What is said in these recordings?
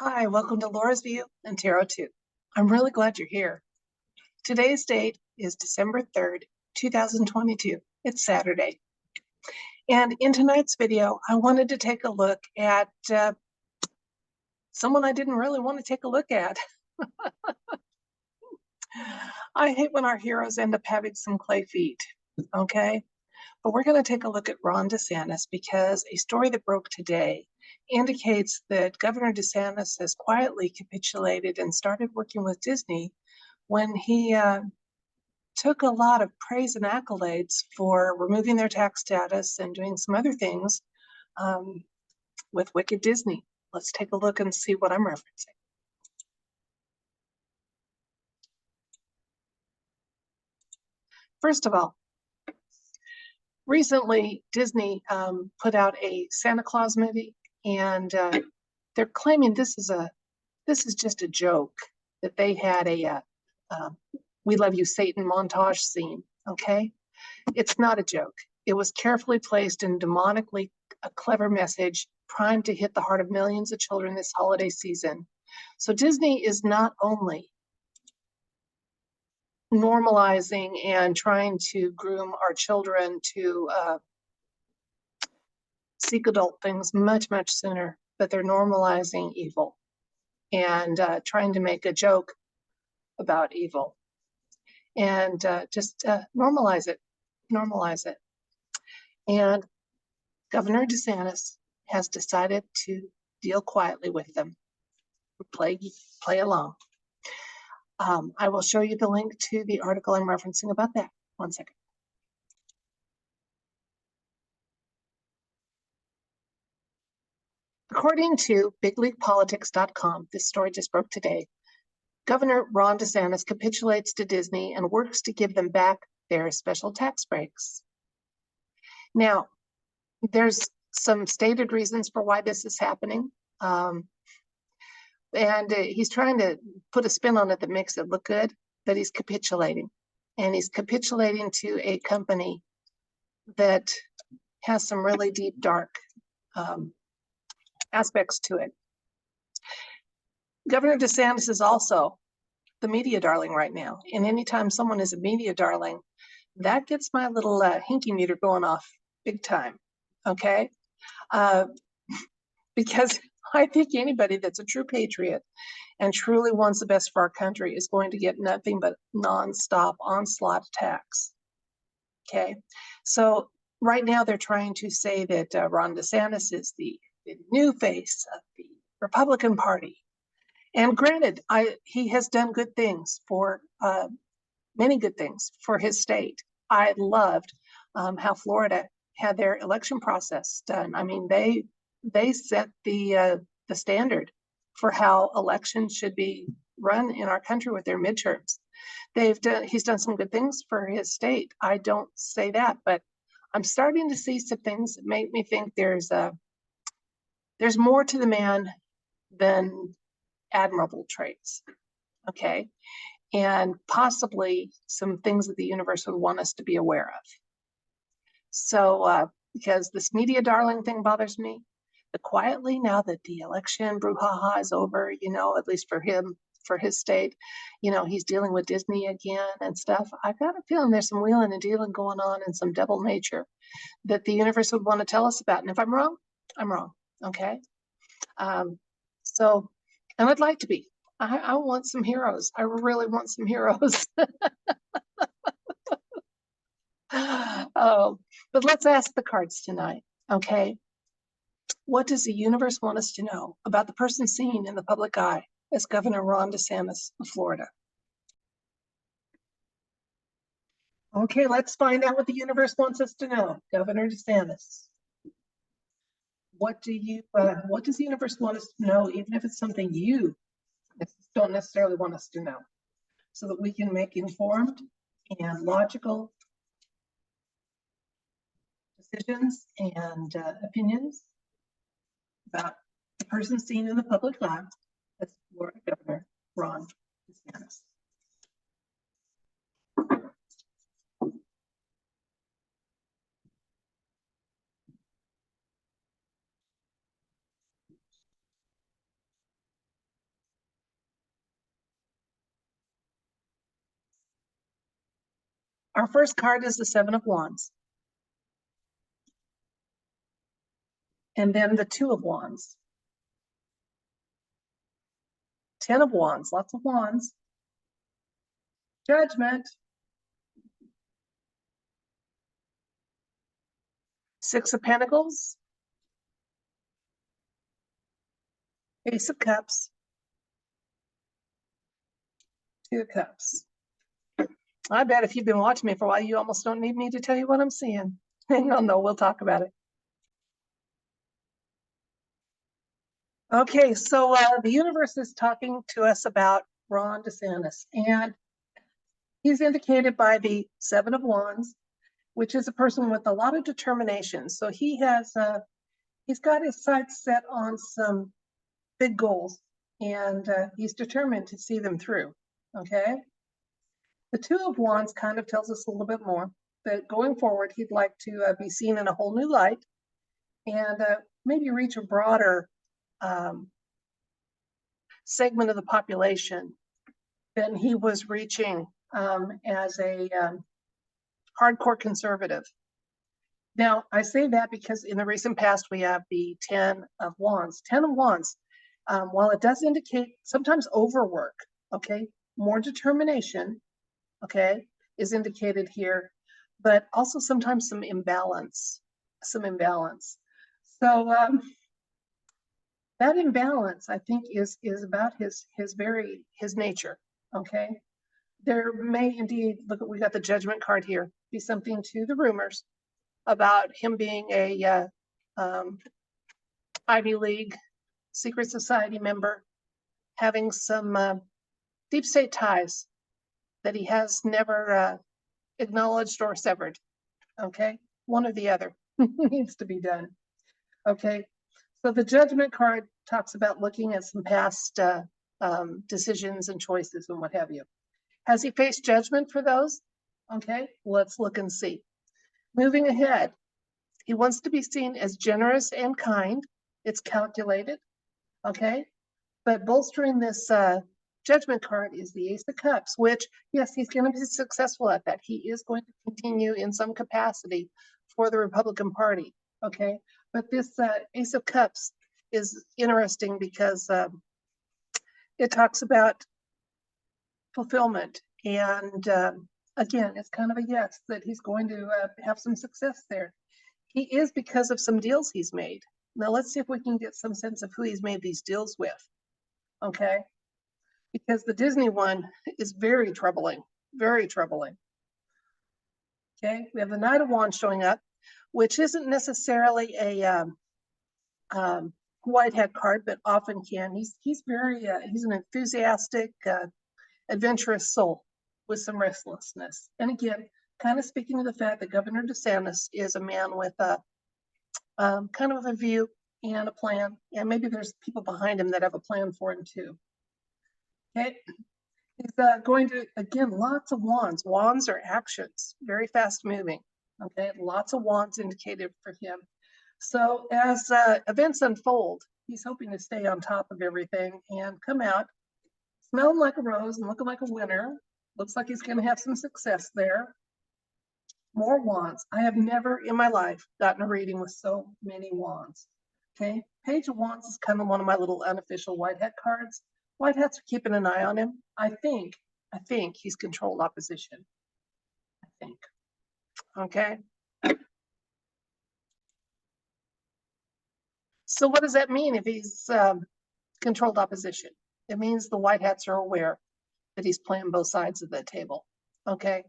Hi, welcome to Laura's View and Tarot 2. I'm really glad you're here. Today's date is December 3rd, 2022. It's Saturday. And in tonight's video, I wanted to take a look at someone I didn't really want to take a look at. I hate when our heroes end up having some clay feet, okay? But we're going to take a look at Ron DeSantis because a story that broke today indicates that Governor DeSantis has quietly capitulated and started working with Disney when he took a lot of praise and accolades for removing their tax status and doing some other things with Wicked Disney. Let's take a look and see what I'm referencing. First of all, recently Disney put out a Santa Claus movie, and they're claiming this is just a joke, that they had a "We Love You, Satan" montage scene. Okay, it's not a joke. It was carefully placed and demonically a clever message primed to hit the heart of millions of children this holiday season. So Disney is not only normalizing and trying to groom our children to seek adult things much sooner, but they're normalizing evil and trying to make a joke about evil and just normalize it. And Governor DeSantis has decided to deal quietly with them, play along. I will show you the link to the article I'm referencing about that. 1 second. According to bigleaguepolitics.com, this story just broke today, Governor Ron DeSantis capitulates to Disney and works to give them back their special tax breaks. Now, there's some stated reasons for why this is happening. And he's trying to put a spin on it that makes it look good, but he's capitulating. And he's capitulating to a company that has some really deep, dark aspects to it. Governor DeSantis is also the media darling right now. And anytime someone is a media darling, that gets my little hinky meter going off big time, okay? Because I think anybody that's a true patriot and truly wants the best for our country is going to get nothing but nonstop onslaught attacks, okay? So right now they're trying to say that Ron DeSantis is the new face of the Republican Party. And granted, he has done good things for, many good things for his state. I loved how Florida had their election process done. I mean, they set the standard for how elections should be run in our country with their midterms. He's done some good things for his state. I don't say that, but I'm starting to see some things that make me think there's more to the man than admirable traits, okay? And possibly some things that the universe would want us to be aware of. So, because this media darling thing bothers me, but quietly, now that the election brouhaha is over, at least for him, for his state, he's dealing with Disney again and stuff. I've got a feeling there's some wheeling and dealing going on and some double nature that the universe would want to tell us about. And if I'm wrong, I'm wrong, okay? So, and I'd like to be. I want some heroes. I really want some heroes. Oh, but let's ask the cards tonight, okay? What does the universe want us to know about the person seen in the public eye as Governor Ron DeSantis of Florida? Okay, let's find out what the universe wants us to know. Governor DeSantis. What does the universe want us to know, even if it's something you don't necessarily want us to know, so that we can make informed and logical decisions and opinions about the person seen in the public eye as Florida Governor Ron DeSantis. Our first card is the Seven of Wands. And then the Two of Wands. 10 of Wands, lots of wands. Judgment. 6 of Pentacles. Ace of Cups. 2 of Cups. I bet if you've been watching me for a while, you almost don't need me to tell you what I'm seeing. No, we'll talk about it. Okay, so the universe is talking to us about Ron DeSantis, and he's indicated by the Seven of Wands, which is a person with a lot of determination. So he has, he's got his sights set on some big goals, and he's determined to see them through. Okay. The Two of Wands kind of tells us a little bit more that going forward, he'd like to be seen in a whole new light, and maybe reach a broader segment of the population than he was reaching as a hardcore conservative. Now, I say that because in the recent past, we have the 10 of Wands. 10 of Wands, while it does indicate sometimes overwork, okay, more determination, okay, is indicated here, but also sometimes some imbalance. So that imbalance, I think, is about his nature, okay? There may indeed, look, we got the Judgment card here, be something to the rumors about him being a Ivy League secret society member, having some deep state ties that he has never acknowledged or severed, okay? One or the other needs to be done, okay? So the Judgment card talks about looking at some past decisions and choices and what have you. Has he faced judgment for those? Okay, let's look and see. Moving ahead, he wants to be seen as generous and kind. It's calculated, okay? But bolstering this Judgment card is the Ace of Cups, which, yes, he's going to be successful at that. He is going to continue in some capacity for the Republican Party, okay? But this Ace of Cups is interesting because it talks about fulfillment. And again, it's kind of a yes that he's going to have some success there. He is because of some deals he's made. Now let's see if we can get some sense of who he's made these deals with, okay? Because the Disney one is very troubling, very troubling. Okay, we have the Knight of Wands showing up, which isn't necessarily a white hat card, but often can. He's very, he's an enthusiastic, adventurous soul with some restlessness. And again, kind of speaking to the fact that Governor DeSantis is a man with a kind of a view and a plan, and maybe there's people behind him that have a plan for him too. Okay, he's going to, again, lots of wands. Wands are actions, very fast moving. Okay, lots of wands indicated for him. So as events unfold, he's hoping to stay on top of everything and come out smelling like a rose and looking like a winner. Looks like he's going to have some success there. More wands. I have never in my life gotten a reading with so many wands. Okay, Page of Wands is kind of one of my little unofficial white hat cards. White hats are keeping an eye on him. I think he's controlled opposition. I think. Okay. So what does that mean if he's controlled opposition? It means the white hats are aware that he's playing both sides of the table. Okay.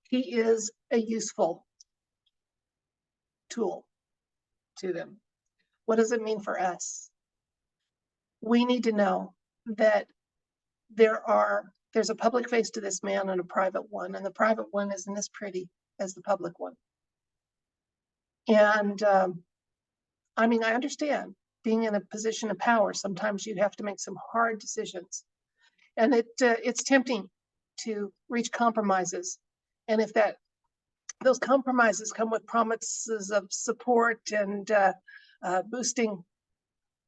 He is a useful tool to them. What does it mean for us? We need to know that there's a public face to this man and a private one, and the private one isn't as pretty as the public one. And I mean, I understand being in a position of power, sometimes you have to make some hard decisions, and it's tempting to reach compromises. And if those compromises come with promises of support and boosting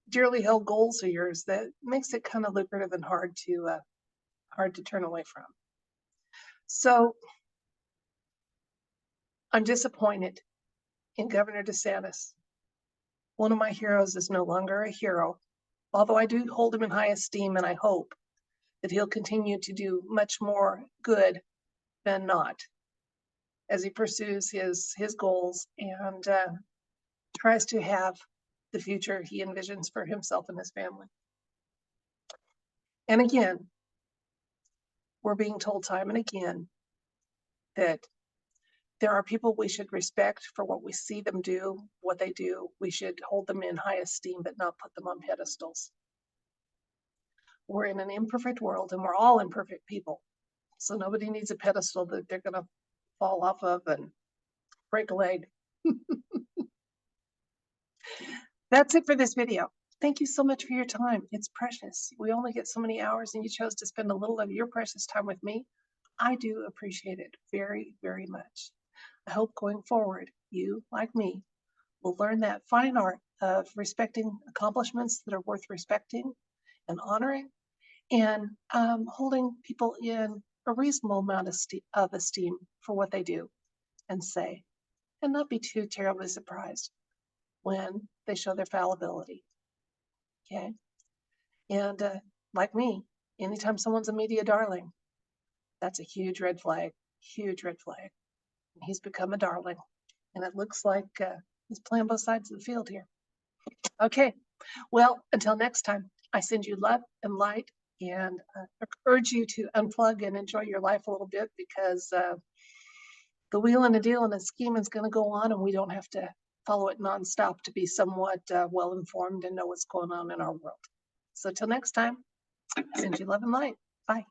dearly held goals of yours, that makes it kind of lucrative and hard to turn away from. So I'm disappointed in Governor DeSantis. One of my heroes is no longer a hero, although I do hold him in high esteem, and I hope that he'll continue to do much more good than not as he pursues his goals and tries to have the future he envisions for himself and his family. And again, we're being told time and again that there are people we should respect for what we see them do, what they do. We should hold them in high esteem, but not put them on pedestals. We're in an imperfect world, and we're all imperfect people. So nobody needs a pedestal that they're going to fall off of and break a leg. That's it for this video. Thank you so much for your time. It's precious. We only get so many hours, and you chose to spend a little of your precious time with me. I do appreciate it very, very much. I hope going forward, you, like me, will learn that fine art of respecting accomplishments that are worth respecting and honoring, and holding people in a reasonable amount of esteem for what they do and say, and not be too terribly surprised when they show their fallibility. Okay? And like me, anytime someone's a media darling, that's a huge red flag, huge red flag. And he's become a darling. And it looks like he's playing both sides of the field here. Okay, well, until next time, I send you love and light, and urge you to unplug and enjoy your life a little bit, because the wheeling and dealing and scheming is going to go on, and we don't have to follow it nonstop to be somewhat well-informed and know what's going on in our world. So till next time, send you love and light. Bye.